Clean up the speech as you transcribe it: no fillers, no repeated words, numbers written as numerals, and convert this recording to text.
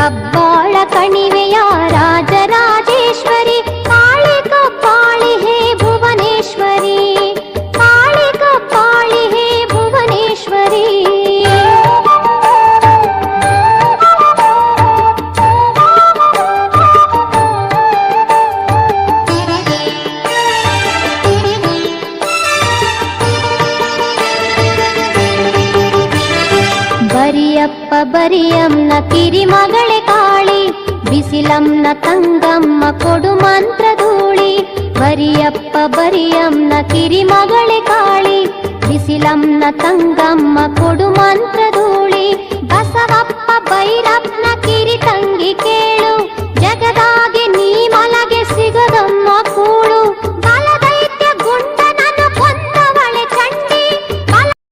ಕಬ್ಬಾಳ ಕಣಿವೆಯ ರಾಜರಾಜೇಶ್ವರಿ ಕಾಳಿ ಕಬ್ಬಾಳಿ ಹೇ ಭುವನೇಶ್ವರಿ, ಕಾಳಿ ಕಬ್ಬಾಳಿ ಹೇ ಭುವನೇಶ್ವರಿ. ಬರಿಯಪ್ಪ ಬರಿಯಮ್ಮನ ಕಿರಿಮಗಳೇ ಕಾಳಿ, ಬಿಸಿಲಮ್ಮನ ತಂಗಮ್ಮ ಕೊಡು ಮಂತ್ರಧೂಳಿ. ಬರಿಯಪ್ಪ ಬರಿಯಮ್ಮನ ಕಿರಿಮಗಳೇ ಕಾಳಿ, ಬಿಸಿಲಮ್ಮನ ತಂಗಮ್ಮ ಕೊಡು ಮಂತ್ರಧೂಳಿ. ಬಸವಪ್ಪ ಭೈರಪ್ಪನ ಕಿರಿ ತಂಗಿ ಕೇಳು,